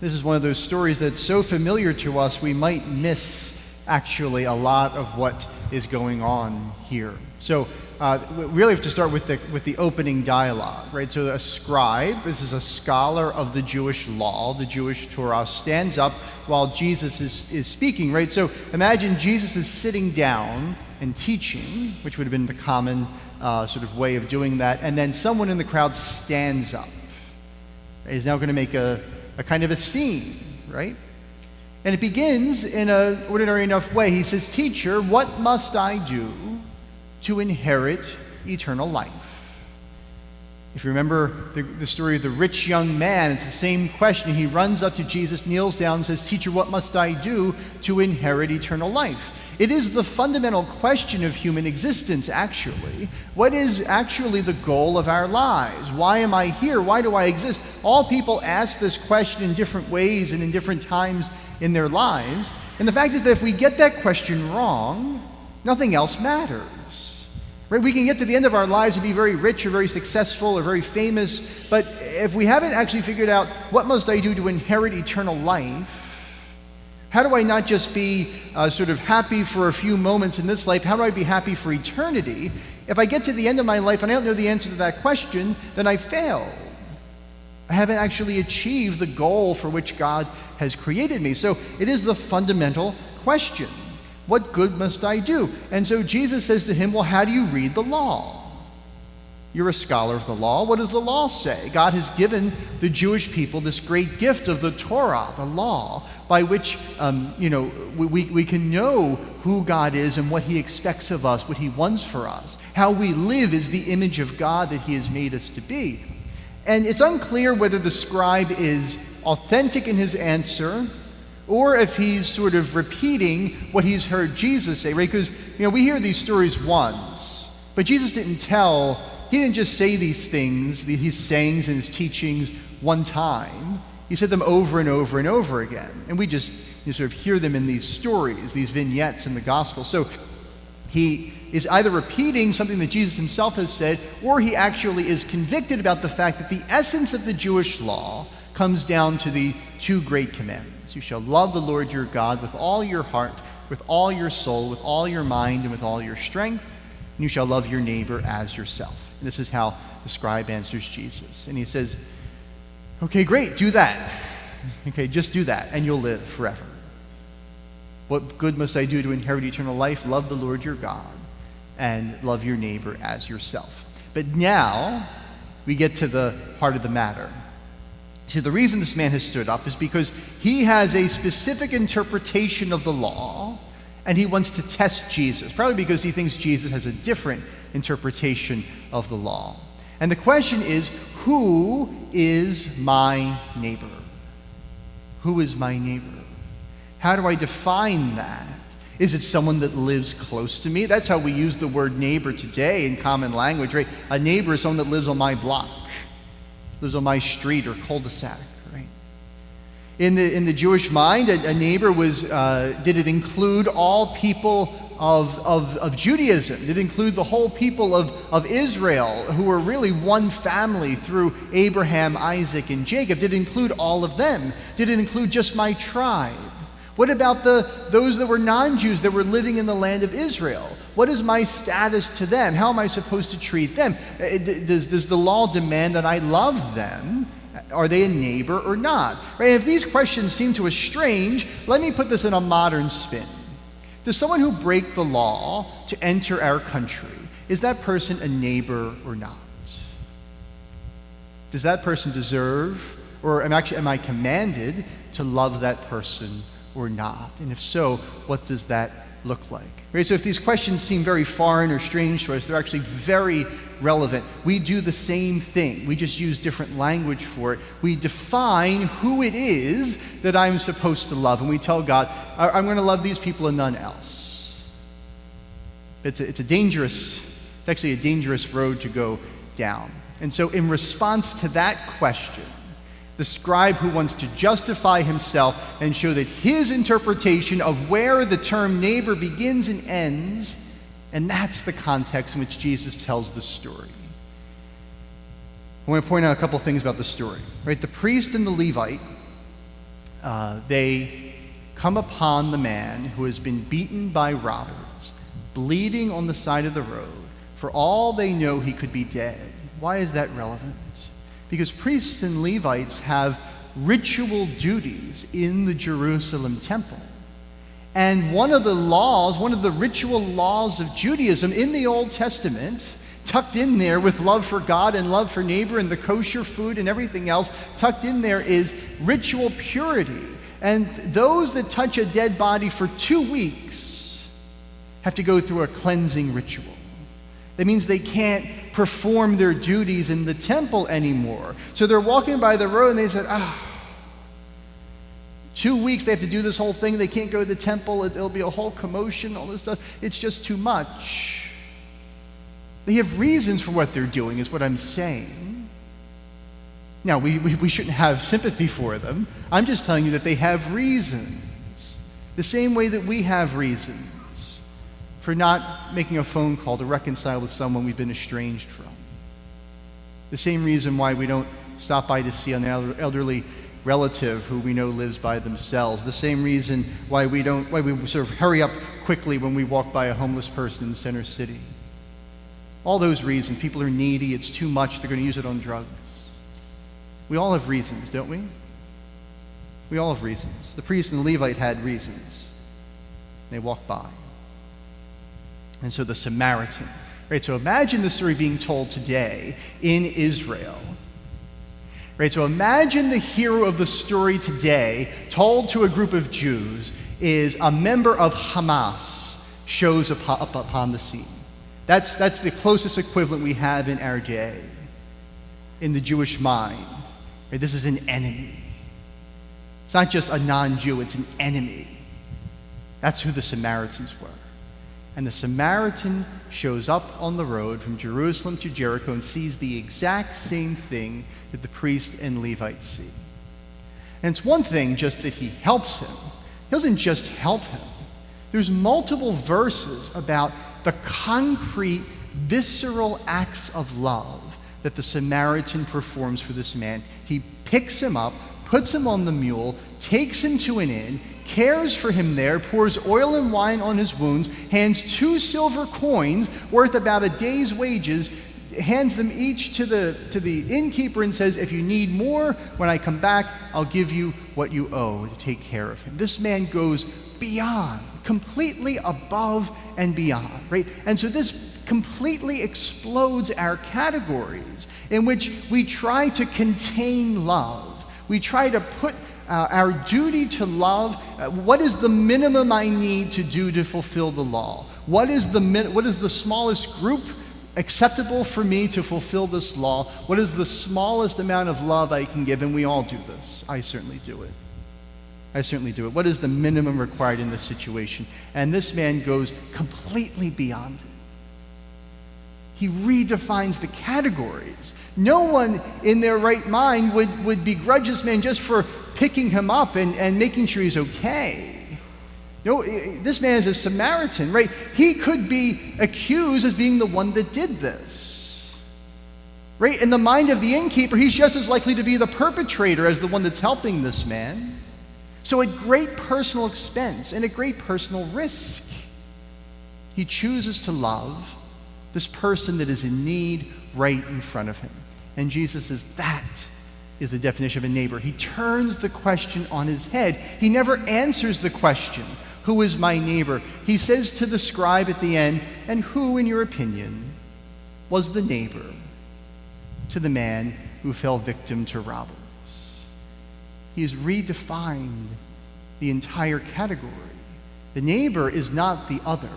This is one of those stories that's so familiar to us, we might miss actually a lot of what is going on here. So we really have to start with the opening dialogue, right? So a scribe, this is a scholar of the Jewish law, the Jewish Torah, stands up while Jesus is speaking, right? So imagine Jesus is sitting down and teaching, which would have been the common sort of way of doing that, and then someone in the crowd stands up. He's now going to make a kind of a scene, right? And it begins in an ordinary enough way. He says, "Teacher, what must I do to inherit eternal life?" If you remember the story of the rich young man, it's the same question. He runs up to Jesus, kneels down, and says, "Teacher, what must I do to inherit eternal life?" It is the fundamental question of human existence, actually. What is actually the goal of our lives? Why am I here? Why do I exist? All people ask this question in different ways and in different times in their lives. And the fact is that if we get that question wrong, nothing else matters. Right? We can get to the end of our lives and be very rich or very successful or very famous, but if we haven't actually figured out what must I do to inherit eternal life, how do I not just be sort of happy for a few moments in this life? How do I be happy for eternity? If I get to the end of my life and I don't know the answer to that question, then I failed. I haven't actually achieved the goal for which God has created me. So it is the fundamental question. What good must I do? And so Jesus says to him, well, how do you read the law? You're a scholar of the law. What does the law say? God has given the Jewish people this great gift of the Torah, the law, by which we can know who God is and what he expects of us, what he wants for us. How we live is the image of God that he has made us to be. And it's unclear whether the scribe is authentic in his answer or if he's sort of repeating what he's heard Jesus say, right? Because, we hear these stories once, but Jesus he didn't just say these things, these sayings and his teachings one time. He said them over and over and over again. And we just sort of hear them in these stories, these vignettes in the gospel. So he is either repeating something that Jesus himself has said, or he actually is convicted about the fact that the essence of the Jewish law comes down to the two great commandments. You shall love the Lord your God with all your heart, with all your soul, with all your mind, and with all your strength. And you shall love your neighbor as yourself. And this is how the scribe answers Jesus. And he says, okay, great, do that. Okay, just do that, and you'll live forever. What good must I do to inherit eternal life? Love the Lord your God and love your neighbor as yourself. But now we get to the heart of the matter. See, the reason this man has stood up is because he has a specific interpretation of the law, and he wants to test Jesus, probably because he thinks Jesus has a different interpretation of the law. And the question is, who is my neighbor? Who is my neighbor? How do I define that? Is it someone that lives close to me? That's how we use the word neighbor today in common language, right? A neighbor is someone that lives on my block, lives on my street or cul-de-sac, right? In the Jewish mind, a neighbor was, did it include all people of Judaism? Did it include the whole people of Israel, who were really one family through Abraham, Isaac, and Jacob? Did it include all of them? Did it include just my tribe? What about those that were non-Jews that were living in the land of Israel? What is my status to them? How am I supposed to treat them? Does the law demand that I love them? Are they a neighbor or not? Right? And if these questions seem to us strange, let me put this in a modern spin. Does someone who breaks the law to enter our country, is that person a neighbor or not? Does that person deserve, or am I commanded to love that person or not? And if so, what does that look like? Right? So if these questions seem very foreign or strange to us, they're actually very relevant. We do the same thing. We just use different language for it. We define who it is that I'm supposed to love. And we tell God, I'm going to love these people and none else. It's actually a dangerous road to go down. And so in response to that question, the scribe who wants to justify himself and show that his interpretation of where the term neighbor begins and ends, and that's the context in which Jesus tells the story. I want to point out a couple things about the story. Right? The priest and the Levite they come upon the man who has been beaten by robbers, bleeding on the side of the road. For all they know, he could be dead. Why is that relevant? Because priests and Levites have ritual duties in the Jerusalem temple. And one of the ritual laws of Judaism in the Old Testament, tucked in there with love for God and love for neighbor and the kosher food and everything else, tucked in there is ritual purity. And those that touch a dead body for 2 weeks have to go through a cleansing ritual. That means they can't perform their duties in the temple anymore. So they're walking by the road and they said, 2 weeks they have to do this whole thing. They can't go to the temple. It'll be a whole commotion, all this stuff. It's just too much. They have reasons for what they're doing, is what I'm saying. Now, we shouldn't have sympathy for them. I'm just telling you that they have reasons. The same way that we have reasons for not making a phone call to reconcile with someone we've been estranged from. The same reason why we don't stop by to see an elderly relative who we know lives by themselves. The same reason why we sort of hurry up quickly when we walk by a homeless person in Center City. All those reasons. People are needy, it's too much, they're going to use it on drugs. We all have reasons, don't we? We all have reasons. The priest and the Levite had reasons. They walked by. And so the Samaritan, right? So imagine the story being told today in Israel. Right? So imagine the hero of the story today, told to a group of Jews, is a member of Hamas shows up upon the scene. That's the closest equivalent we have in our day, in the Jewish mind. Right? This is an enemy. It's not just a non-Jew, it's an enemy. That's who the Samaritans were. And the Samaritan shows up on the road from Jerusalem to Jericho and sees the exact same thing that the priest and Levite see. And it's one thing just that he helps him. He doesn't just help him. There's multiple verses about the concrete, visceral acts of love that the Samaritan performs for this man. He picks him up, puts him on the mule, takes him to an inn, cares for him there, pours oil and wine on his wounds, hands 2 silver coins worth about a day's wages, hands them each to the innkeeper and says, if you need more, when I come back, I'll give you what you owe to take care of him. This man goes beyond, completely above and beyond, right? And so this completely explodes our categories in which we try to contain love. We try to put our duty to love. What is the minimum I need to do to fulfill the law? What is the smallest group acceptable for me to fulfill this law? What is the smallest amount of love I can give? And we all do this. I certainly do it. What is the minimum required in this situation? And this man goes completely beyond it. He redefines the categories. No one in their right mind would begrudge this man just for picking him up and making sure he's okay. No, this man is a Samaritan, right? He could be accused as being the one that did this. Right? In the mind of the innkeeper, he's just as likely to be the perpetrator as the one that's helping this man. So at great personal expense and at great personal risk, he chooses to love this person that is in need right in front of him. And Jesus says that is the definition of a neighbor. He turns the question on his head. He never answers the question, who is my neighbor? He says to the scribe at the end, and who, in your opinion, was the neighbor to the man who fell victim to robbers? He has redefined the entire category. The neighbor is not the other.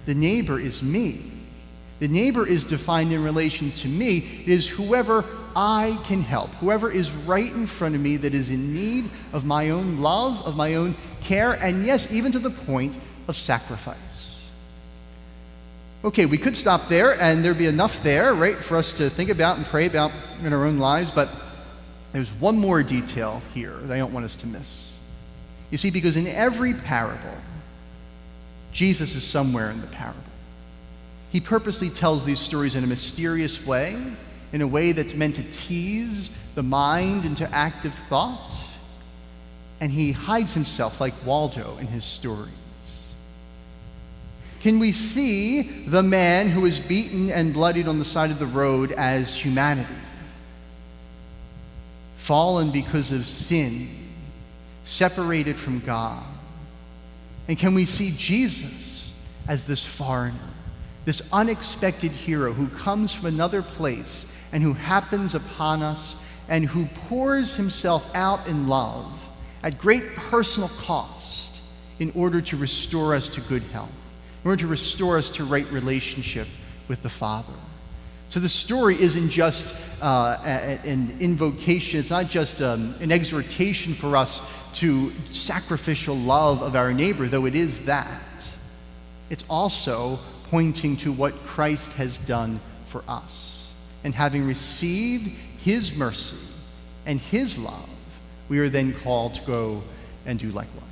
The neighbor is me. The neighbor is defined in relation to me. It is whoever I can help, whoever is right in front of me that is in need of my own love, of my own care, and yes, even to the point of sacrifice. Okay, we could stop there, and there'd be enough there, right, for us to think about and pray about in our own lives, but there's one more detail here that I don't want us to miss. You see, because in every parable, Jesus is somewhere in the parable. He purposely tells these stories in a mysterious way, in a way that's meant to tease the mind into active thought. and he hides himself like Waldo in his stories? Can we see the man who is beaten and bloodied on the side of the road as humanity, fallen because of sin, separated from God? And can we see Jesus as this foreigner, this unexpected hero who comes from another place and who happens upon us and who pours himself out in love at great personal cost in order to restore us to good health, in order to restore us to right relationship with the Father? So the story isn't just an invocation, it's not just an exhortation for us to sacrificial love of our neighbor, though it is that. It's also pointing to what Christ has done for us. And having received his mercy and his love, we are then called to go and do likewise.